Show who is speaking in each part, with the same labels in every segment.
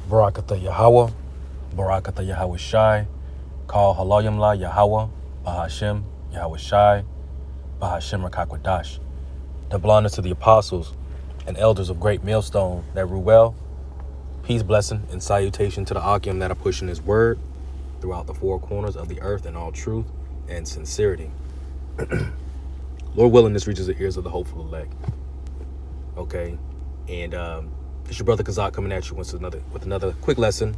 Speaker 1: Barakatha Yahweh, Barakatha Yahweh Shai, Call Haloyim La Yahweh, Bahashem, Yahweh Shai, Bahashem Rakakwadash. Double honor to the apostles and elders of Great Millstone that rule well. Peace, blessing, and salutation to the Akim that are pushing his word throughout the four corners of the earth in all truth and sincerity. Lord willing, this reaches the ears of the hopeful elect. Okay, and it's your brother Kazak coming at you with another quick lesson,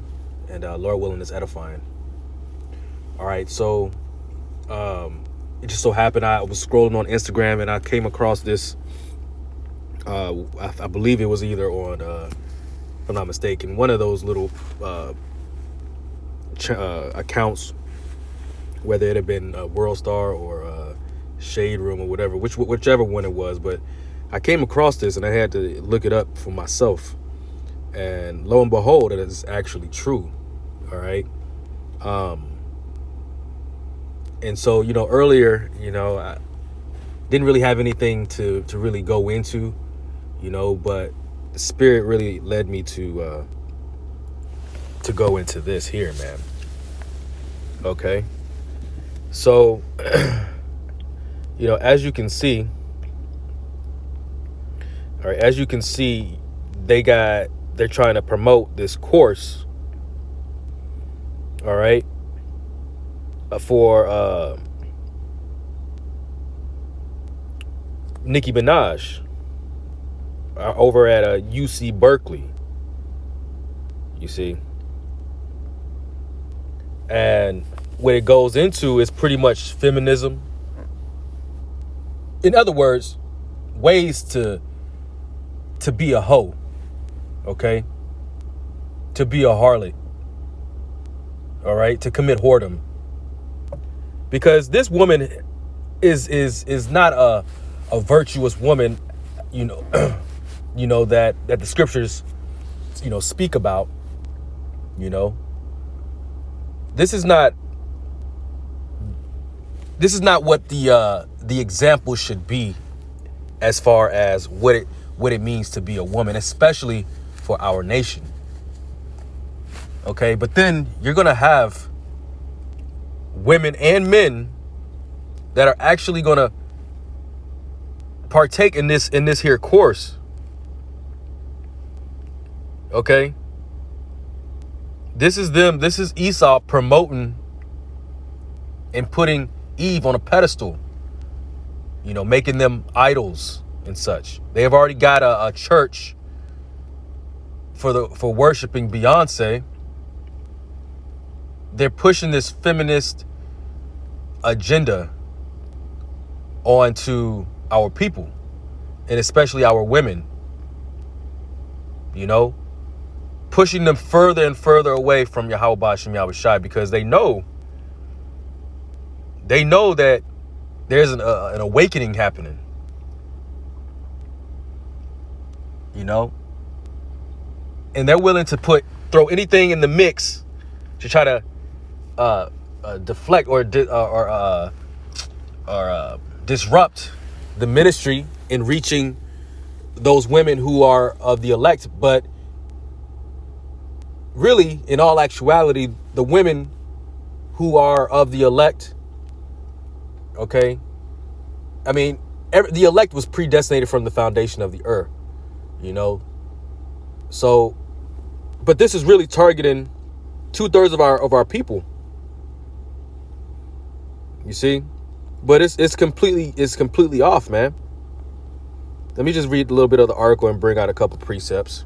Speaker 1: and Lord willing, it's edifying. All right, so it just so happened I was scrolling on Instagram and I came across this. I believe it was either on, if I'm not mistaken, one of those little accounts, whether it had been World Star or Shade Room or whatever, whichever one it was. But I came across this and I had to look it up for myself. And lo and behold, it is actually true. All right. And so, earlier, I didn't really have anything to really go into, but the Spirit really led me to go into this here, man. Okay. So, as you can see, all right, they're trying to promote this course, all right, for Nicki Minaj over at UC Berkeley, you see. And what it goes into is pretty much feminism. In other words, ways to be a hoe, okay? To be a harlot, all right? To commit whoredom. Because this woman is not a virtuous woman, that the scriptures, speak about, This is not what the example should be as far as what it means to be a woman, especially for our nation. Okay, but then you're gonna have women and men that are actually gonna partake in this here course. Okay, this is Esau promoting and putting Eve on a pedestal, making them idols and such. They have already got a church for worshiping Beyonce. They're pushing this feminist agenda onto our people, and especially our women, pushing them further and further away from Yahweh Ba'ashem Yahweh Shai, because they know that there's an awakening happening, and they're willing to throw anything in the mix to try to deflect or disrupt the ministry in reaching those women who are of the elect. But really, in all actuality, the women who are of the elect, okay, I mean, the elect was predestinated from the foundation of the earth, so, but this is really targeting 2/3 of our people, you see. But it's completely off, man. Let me just read a little bit of the article and bring out a couple precepts.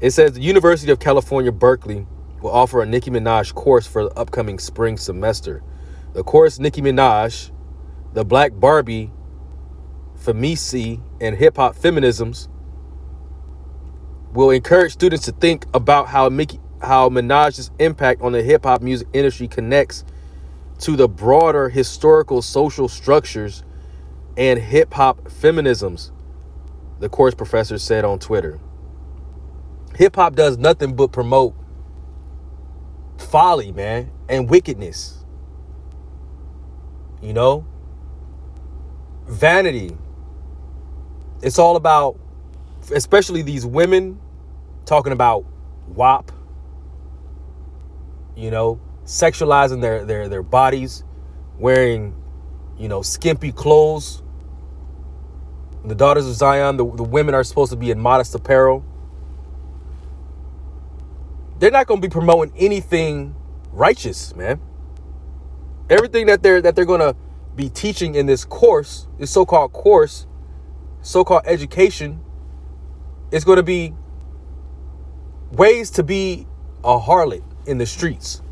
Speaker 1: It says the University of California, Berkeley will offer a Nicki Minaj course for the upcoming spring semester. The course, Nicki Minaj, the Black Barbie, Femisi, and Hip-Hop Feminisms, will encourage students to think about how Minaj's impact on the hip-hop music industry connects to the broader historical social structures and hip-hop feminisms, the course professor said on Twitter. Hip-hop does nothing but promote folly, man, and wickedness. Vanity. It's all about, especially these women, talking about WAP, sexualizing their bodies, wearing, skimpy clothes. The daughters of Zion, the women are supposed to be in modest apparel. They're not going to be promoting anything righteous, man. Everything that they're going to be teaching in this course, this so-called education, is going to be ways to be a harlot in the streets.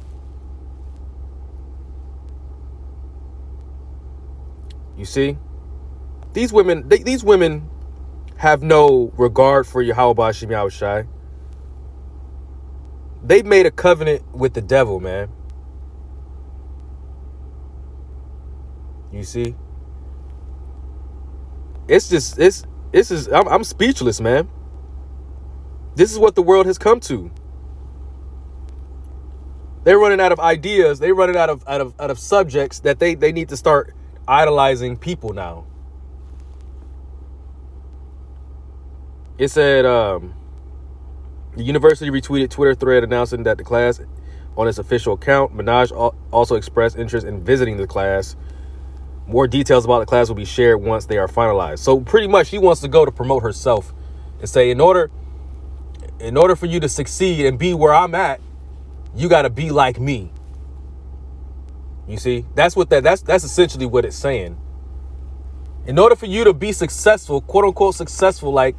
Speaker 1: You see, these women have no regard for Yahweh Shem Yahushai. They've made a covenant with the devil, man. You see, I'm speechless, man. This is what the world has come to. They're running out of ideas. They're running out of subjects that they need to start idolizing people now. It said the university retweeted Twitter thread announcing that the class, on its official account, Minaj also expressed interest in visiting the class. More details about the class will be shared once they are finalized. So pretty much she wants to go to promote herself and say, in order for you to succeed and be where I'm at, you got to be like me. You see, that's essentially what it's saying. In order for you to be successful, quote unquote successful, like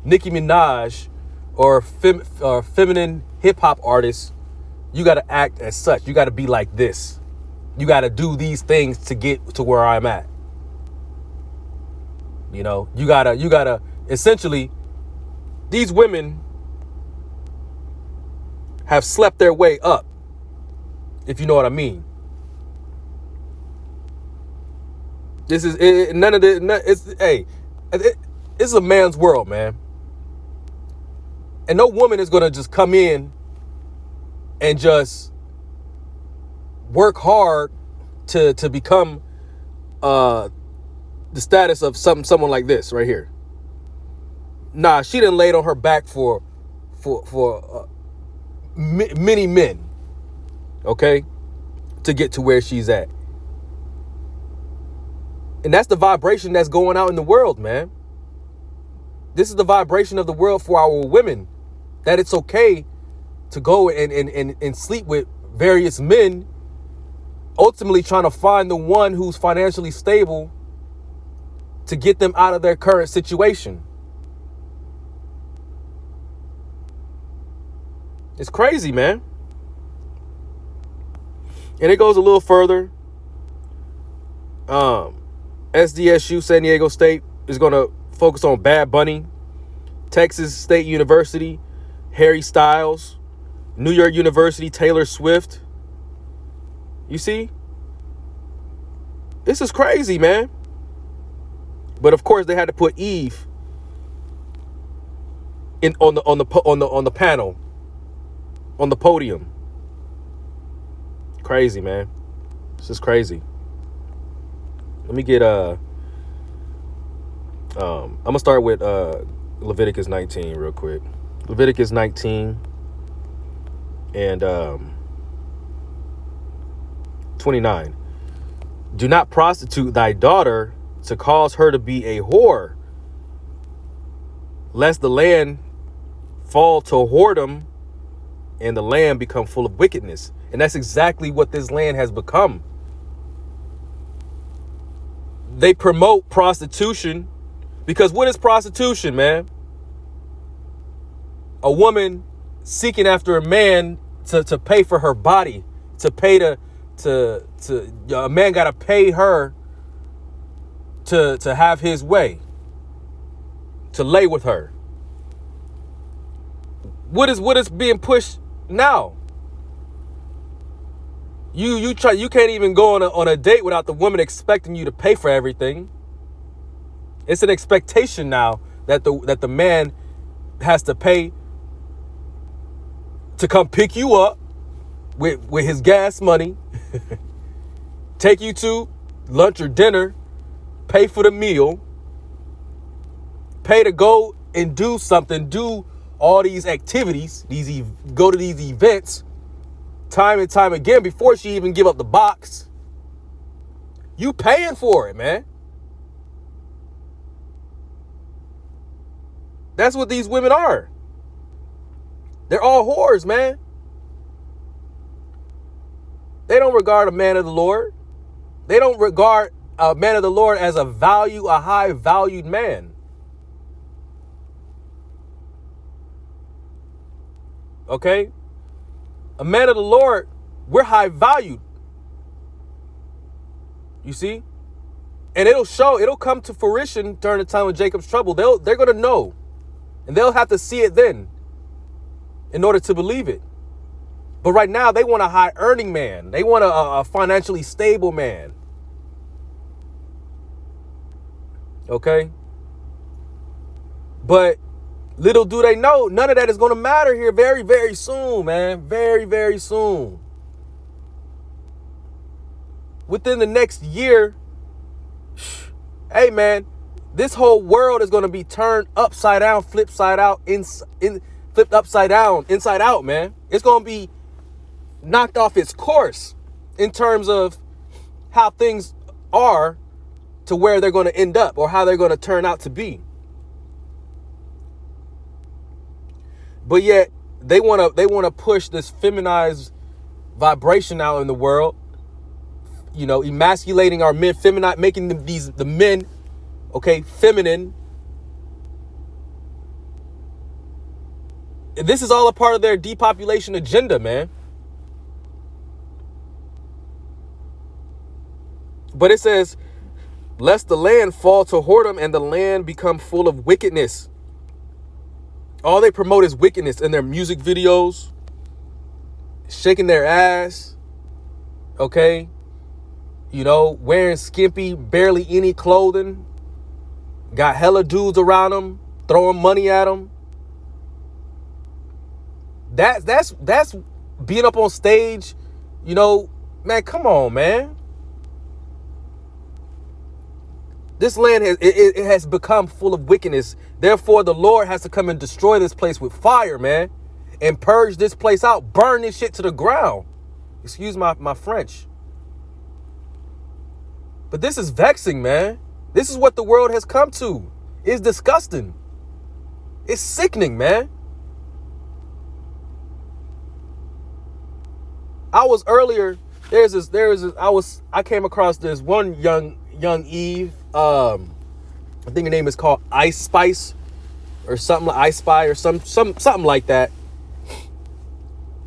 Speaker 1: Nicki Minaj or feminine hip hop artists, you got to act as such. You got to be like this. You got to do these things to get to where I'm at. You gotta essentially, these women have slept their way up, if you know what I mean. This is none of the. It's a man's world, man, and no woman is gonna just come in and just work hard to become the status of someone like this right here. Nah, she done laid on her back for many men, okay, to get to where she's at. And that's the vibration that's going out in the world, man. This is the vibration of the world for our women, that it's okay to go and sleep with various men, ultimately trying to find the one who's financially stable to get them out of their current situation. It's crazy, man. And it goes a little further. SDSU, San Diego State, is going to focus on Bad Bunny. Texas State University, Harry Styles. New York University, Taylor Swift. You see? This is crazy, man. But of course, they had to put Eve on the panel, on the podium. Crazy, man. This is crazy. Let me get I'm gonna start with Leviticus 19 real quick. Leviticus 19 and 29. Do not prostitute thy daughter to cause her to be a whore, lest the land fall to whoredom and the land become full of wickedness. And that's exactly what this land has become. They promote prostitution because what is prostitution, man? A woman seeking after a man to pay for her body, to pay a man got to pay her to have his way, to lay with her. What is being pushed now? You can't even go on a date without the woman expecting you to pay for everything. It's an expectation now that the man has to pay to come pick you up with his gas money, take you to lunch or dinner, pay for the meal, pay to go and do something, do all these activities, go to these events, time and time again before she even give up the box. You paying for it, man. That's what these women are. They're all whores, man. They don't regard a man of the Lord. They don't regard a man of the Lord as a high valued man. Okay? A man of the Lord, we're high valued. You see? And it'll come to fruition during the time of Jacob's trouble. They're going to know. And they'll have to see it then in order to believe it. But right now, they want a high earning man. They want a financially stable man. Okay? But little do they know, none of that is going to matter here very, very soon, man. Very, very soon. Within the next year, hey, man, this whole world is going to be turned upside down, flipped upside down, inside out, man. It's going to be knocked off its course in terms of how things are to where they're going to end up or how they're going to turn out to be. But yet they want to push this feminized vibration out in the world, you know, emasculating our men, making the men, okay, feminine. This is all a part of their depopulation agenda, man. But it says, lest the land fall to whoredom and the land become full of wickedness. All they promote is wickedness in their music videos, shaking their ass, okay? You know, wearing skimpy, barely any clothing. Got hella dudes around them, throwing money at them. That's being up on stage, you know, man, come on, man. This land has become full of wickedness. Therefore, the Lord has to come and destroy this place with fire, man. And purge this place out. Burn this shit to the ground. Excuse my French. But this is vexing, man. This is what the world has come to. It's disgusting. It's sickening, man. I came across this one young Eve. I think her name is called Ice Spice or something like Ice Spy or something like that.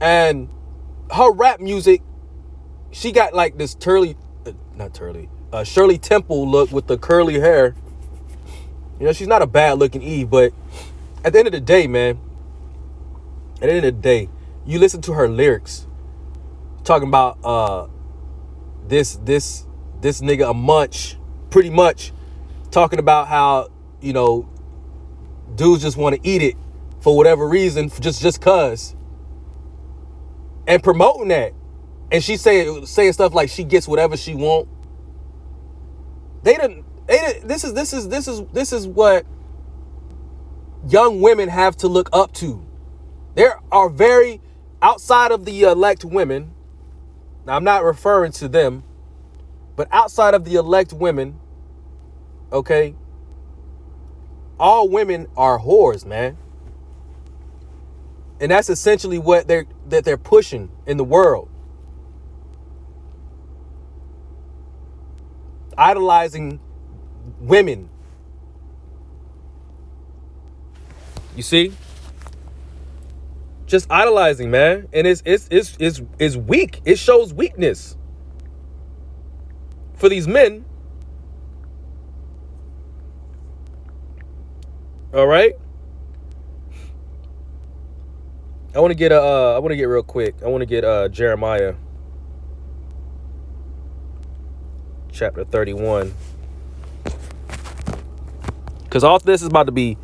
Speaker 1: And her rap music, she got like this Shirley Temple look with the curly hair. You know, she's not a bad looking Eve, but at the end of the day, man, you listen to her lyrics talking about this nigga a munch, pretty much talking about how, you know, dudes just want to eat it for whatever reason, just cause, and promoting that. And she saying stuff like she gets whatever she want. This is what young women have to look up to. There are very, outside of the elect women, now I'm not referring to them, but outside of the elect women, okay, all women are whores, man. And that's essentially what they're pushing in the world. Idolizing women. You see? Just idolizing, man. And it's weak. It shows weakness for these men. All right? I want to get real quick. I want to get Jeremiah chapter 31. Cuz all this is about to be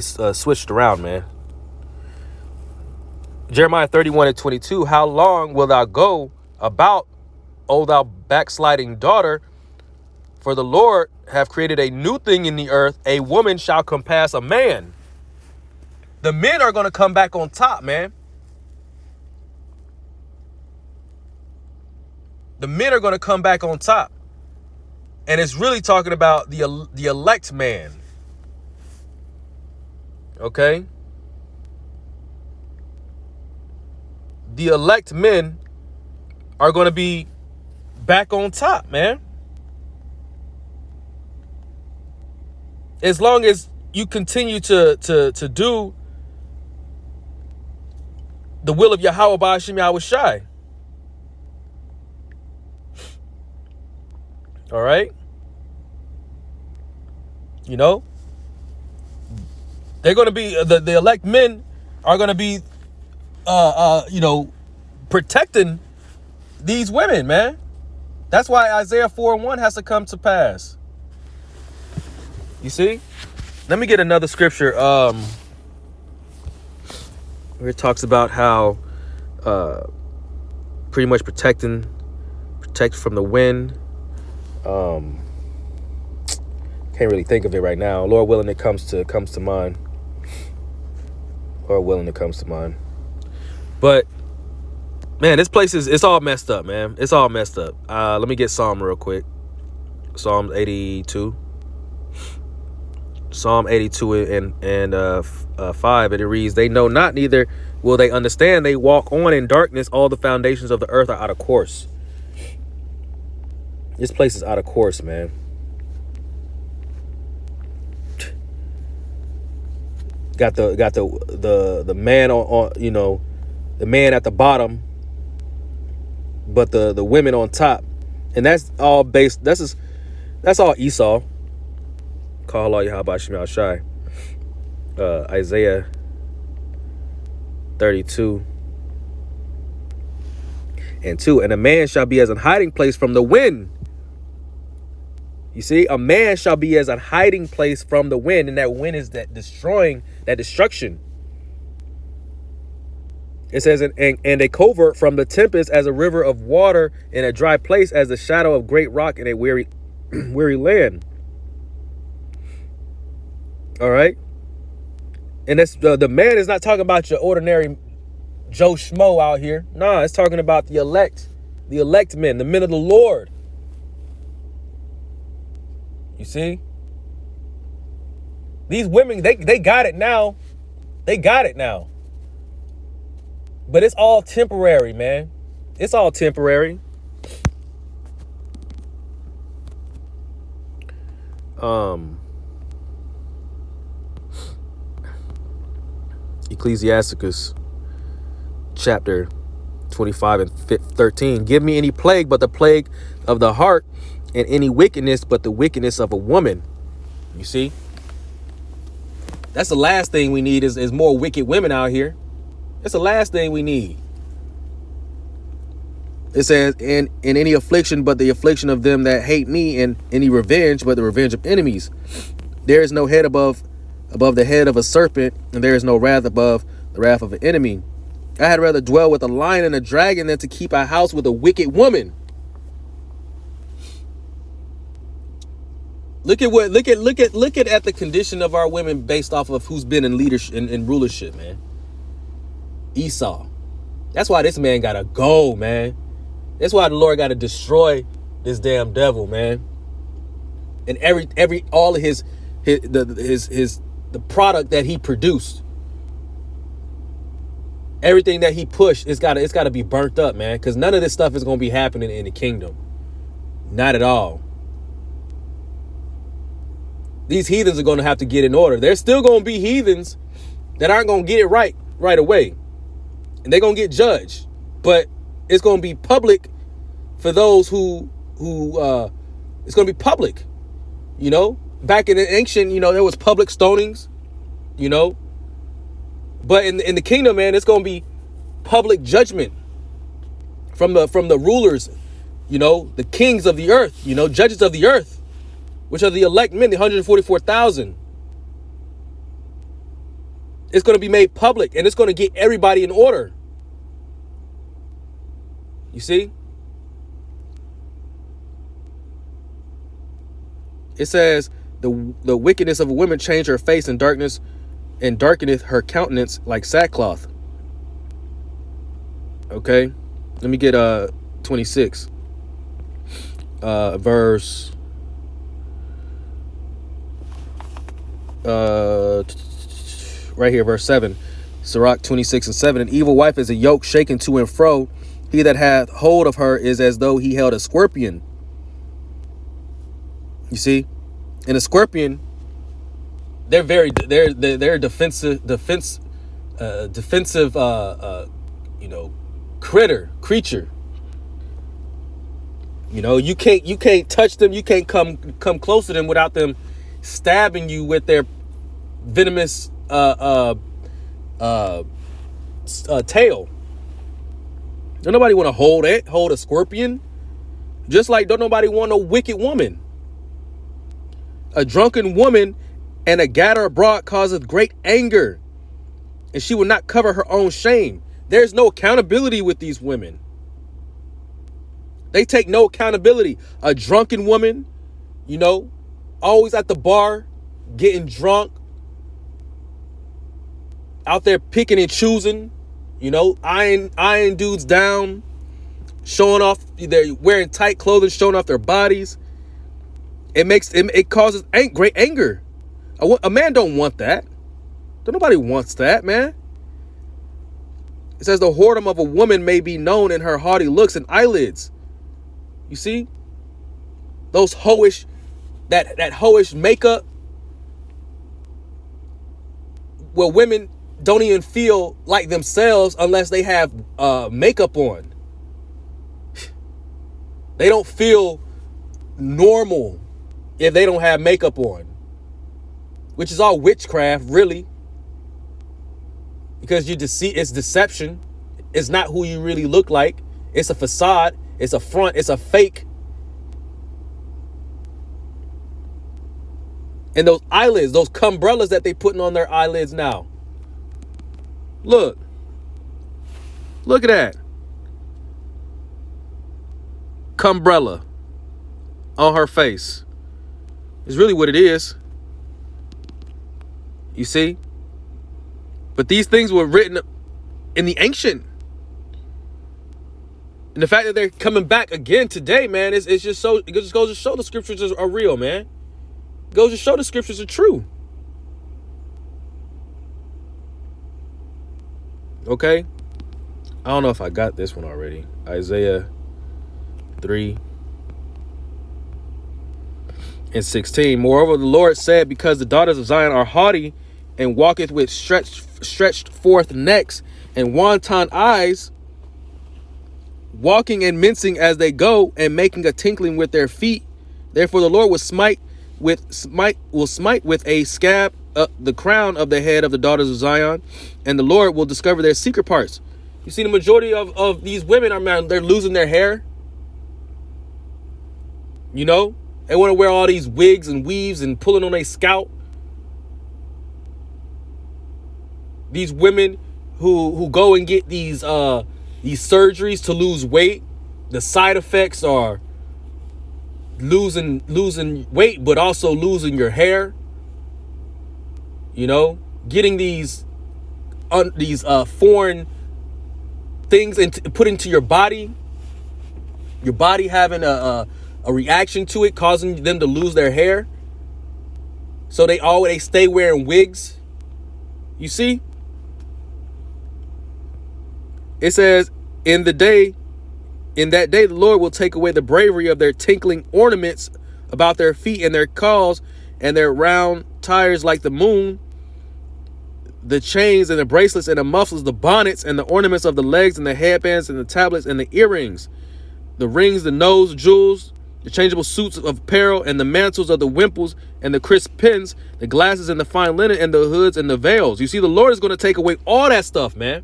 Speaker 1: switched around, man. Jeremiah 31:22, how long will thou go about, O thou backsliding daughter? For the Lord have created a new thing in the earth. A woman shall compass a man. The men are going to come back on top, man. The men are going to come back on top. And it's really talking about the elect man. Okay? The elect men are going to be back on top, man. As long as you continue to do the will of Yahweh Ba'ashim Yahweh Shai. All right? You know? They're going to be, the elect men are going to be, protecting these women, man. That's why Isaiah 4:1 has to come to pass. You see? Let me get another scripture where it talks about how pretty much protect from the wind. Can't really think of it right now. Lord willing, it comes to mind. Lord willing, it comes to mind. But man, this place it's all messed up, man. It's all messed up. Let me get Psalm real quick. Psalm 82. Psalm 82 and 5, and it reads, "They know not, neither will they understand. They walk on in darkness. All the foundations of the earth are out of course." This place is out of course, man. Got the man on the man at the bottom, but the women on top, and that's all based. That's all Esau. Call Allah Yahweh Shemel Shai. Isaiah 32 and 2. "And a man shall be as an hiding place from the wind." You see, a man shall be as a hiding place from the wind, and that wind is that destruction. It says, and a covert from the tempest, as a river of water in a dry place, as the shadow of great rock in a weary land. All right. And that's the man is not talking about your ordinary Joe Schmo out here. Nah, it's talking about the elect men, the men of the Lord. You see? These women, they got it now. They got it now. But it's all temporary, man. It's all temporary. Ecclesiasticus chapter 25 and 13. "Give me any plague but the plague of the heart, and any wickedness but the wickedness of a woman." You see? That's the last thing we need is more wicked women out here. That's the last thing we need. It says, in any affliction but the affliction of them that hate me, and any revenge but the revenge of enemies. There is no head above the head of a serpent, and there is no wrath above the wrath of an enemy. I had rather dwell with a lion and a dragon than to keep a house with a wicked woman. Look at the condition of our women based off of who's been in leadership in rulership, man. Esau. That's why this man gotta go, man. That's why the Lord gotta destroy this damn devil, man. And all of the product that he produced, everything that he pushed, it's gotta be burnt up, man. Because none of this stuff is gonna be happening in the kingdom. Not at all. These heathens are going to have to get in order. There's still going to be heathens that aren't going to get it right away. And they're going to get judged. But it's going to be public for those who it's going to be public. You know, back in the ancient, there was public stonings, But in the kingdom, man, it's going to be public judgment from the rulers, the kings of the earth, judges of the earth, which are the elect men, the 144,000. It's going to be made public, and it's going to get everybody in order. You see? It says, the wickedness of a woman change her face in darkness, and darkeneth her countenance like sackcloth. Okay? Let me get 26. verse right here, verse 7. Sirach 26:7. An evil wife is a yoke shaken to and fro. He that hath hold of her is as though he held a scorpion. You see, and a scorpion, they're defensive, creature. You know, you can't touch them. You can't come close to them without them stabbing you with their venomous tail. Don't nobody want to hold a scorpion. Just like don't nobody want a wicked woman. A drunken woman and a gatter abroad causeth great anger, and she will not cover her own shame. There's no accountability with these women. They take no accountability. A drunken woman, you know, always at the bar, getting drunk, out there picking and choosing, you know, eyeing dudes down, showing off, they're wearing tight clothing, showing off their bodies. It causes great anger. A man don't want that. Nobody wants that, man. It says the whoredom of a woman may be known in her haughty looks and eyelids. You see? Those hoish, that hoish makeup. Well, women don't even feel like themselves unless they have makeup on. They don't feel normal if they don't have makeup on, which is all witchcraft, really, because it's deception. It's not who you really look like. It's a facade. It's a front. It's a fake. And those eyelids, those cumbrellas that they putting on their eyelids now. Look at that. Cumbrella on her face. Is really what it is. You see? But these things were written in the ancient. And the fact that they're coming back again today, man, it just goes to show the scriptures are real, man. It goes to show the scriptures are true. Okay? I don't know if I got this one already. Isaiah 3:16. Moreover, the Lord said, because the daughters of Zion are haughty and walketh with stretched forth necks and wanton eyes, walking and mincing as they go and making a tinkling with their feet. Therefore the Lord will smite with a scab the crown of the head of the daughters of Zion, and the Lord will discover their secret parts. You see, the majority of these women they're losing their hair. You know, they want to wear all these wigs and weaves and pulling on their scalp. These women who go and get these surgeries to lose weight, the side effects are losing weight, but also losing your hair. You know, getting these foreign things put into your body having a reaction to it, causing them to lose their hair. So they stay wearing wigs. You see? It says, in that day, the Lord will take away the bravery of their tinkling ornaments about their feet and their calls and their round tires like the moon, the chains and the bracelets and the mufflers, the bonnets and the ornaments of the legs and the headbands and the tablets and the earrings, the rings, the nose jewels, the changeable suits of apparel and the mantles of the wimples and the crisp pins, the glasses and the fine linen and the hoods and the veils. You see, the Lord is going to take away all that stuff, man.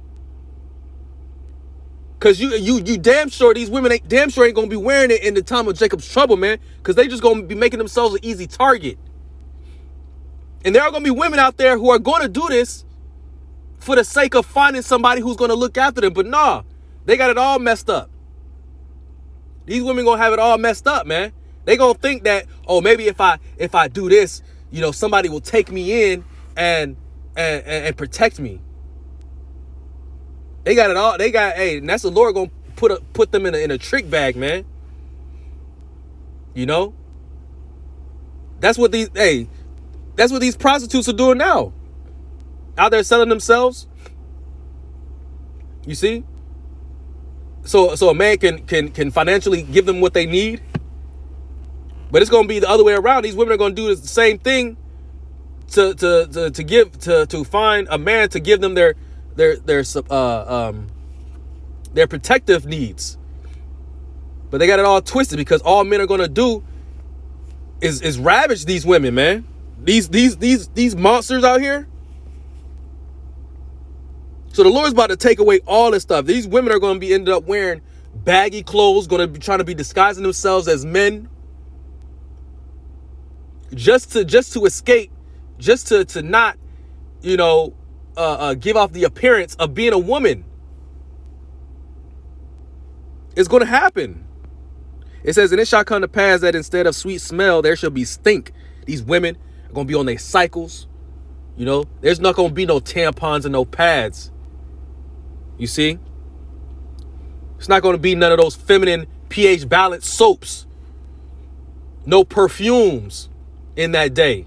Speaker 1: Because you damn sure these women ain't going to be wearing it in the time of Jacob's trouble, man. Because they just going to be making themselves an easy target. And there are going to be women out there who are going to do this for the sake of finding somebody who's going to look after them. But nah, they got it all messed up. These women going to have it all messed up, man. They going to think that, oh, maybe if I do this, you know, somebody will take me in and protect me. They got it all. And that's the Lord going to put them in a trick bag, man. You know? That's what these prostitutes are doing now. Out there selling themselves. You see? So a man can financially give them what they need. But it's going to be the other way around. These women are going to do the same thing to find a man to give them their protective needs. But they got it all twisted, because all men are going to do is ravage these women, man. These monsters out here. So the Lord's about to take away all this stuff. These women are going to be ended up wearing baggy clothes, going to be trying to be disguising themselves as men, just to escape, just to not, give off the appearance of being a woman. It's going to happen. It says, and it shall come to pass that instead of sweet smell, there shall be stink. These women are going to be on their cycles. There's not going to be no tampons and no pads. You see? It's not going to be none of those feminine pH balanced soaps. No perfumes in that day.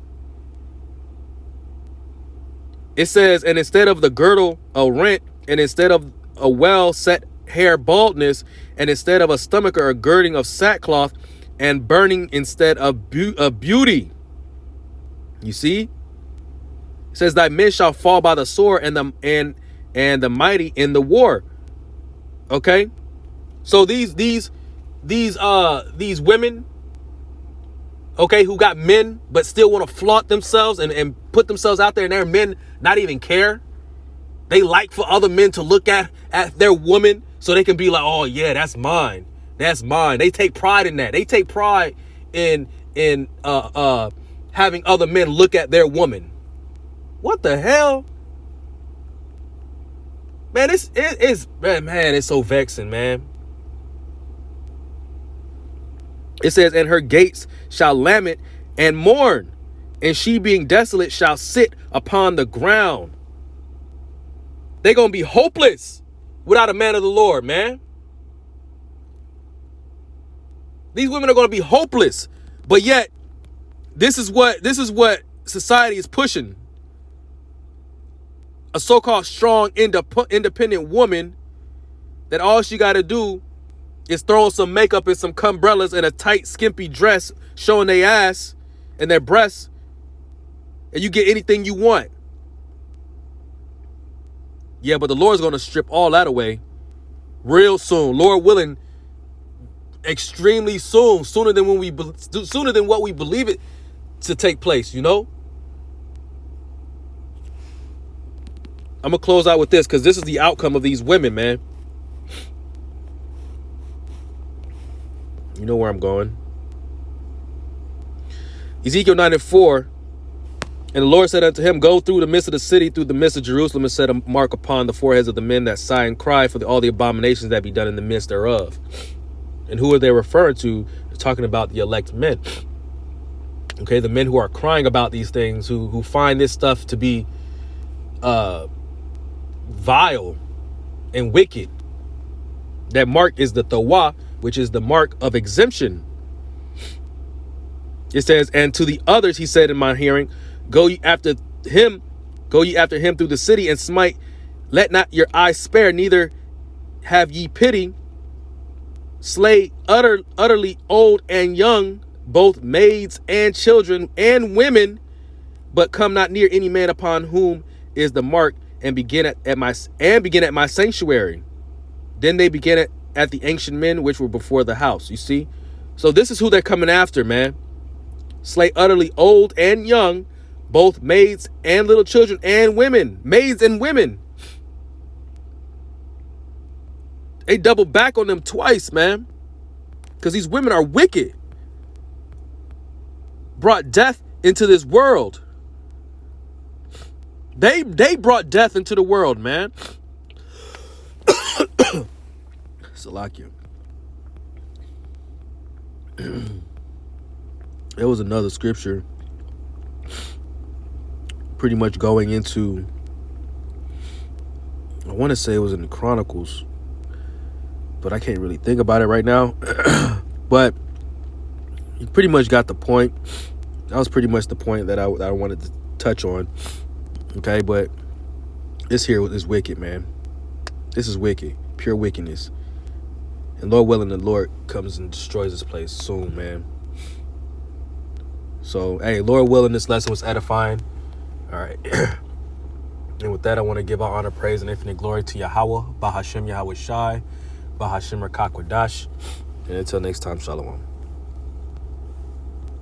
Speaker 1: It says, and instead of the girdle, a rent, and instead of a well-set hair, baldness, and instead of a stomacher, a girding of sackcloth, and burning instead of beauty. You see? It says, thy men shall fall by the sword, and the mighty in the war. Okay? So these women, okay, who got men but still want to flaunt themselves and put themselves out there, and their men not even care. They like for other men to look at their woman so they can be like, oh yeah, that's mine. That's mine. They take pride in that. They take pride in having other men look at their woman. What the hell? Man, it's so vexing, man. It says, and her gates shall lament and mourn, and she being desolate shall sit upon the ground. They're going to be hopeless without a man of the Lord, man. These women are going to be hopeless. But yet, this is what society is pushing. A so-called strong, independent woman that all she got to do is throw on some makeup and some umbrellas and a tight, skimpy dress showing their ass and their breasts, and you get anything you want. Yeah, but the Lord's going to strip all that away real soon. Lord willing, extremely soon, sooner than what we believe it to take place, I'm going to close out with this, because this is the outcome of these women, man. You know where I'm going. Ezekiel 9:4. And the Lord said unto him, go through the midst of the city, through the midst of Jerusalem, and set a mark upon the foreheads of the men that sigh and cry for all the abominations that be done in the midst thereof. And who are they referring to? They're talking about the elect men. Okay, the men who are crying about these things, who find this stuff to be vile and wicked. That mark is the Tawah, which is the mark of exemption. It says, and to the others he said in my hearing, go ye after him through the city and smite. Let not your eyes spare, neither have ye pity. Slay utterly old and young, both maids and children and women, but come not near any man upon whom is the mark, and begin at my sanctuary. Then they began at the ancient men which were before the house. You see? So this is who they're coming after, man. Slay utterly old and young, both maids and little children and women. Maids and women. They double back on them twice, man. Because these women are wicked. Brought death into this world. They brought death into the world, man. Salakia. There was another scripture pretty much going into, I want to say it was in the Chronicles, but I can't really think about it right now. But you pretty much got the point. That was pretty much the point that I wanted to touch on. Okay, but this here is wicked, man. This is wicked, pure wickedness. And Lord willing, the Lord comes and destroys this place soon, man. So, hey, Lord willing, this lesson was edifying. All right. And with that, I want to give our honor, praise, and infinite glory to Yahweh, Bahashem Yahweh Shai, Bahashem Rakakwadash. And until next time, Shalom.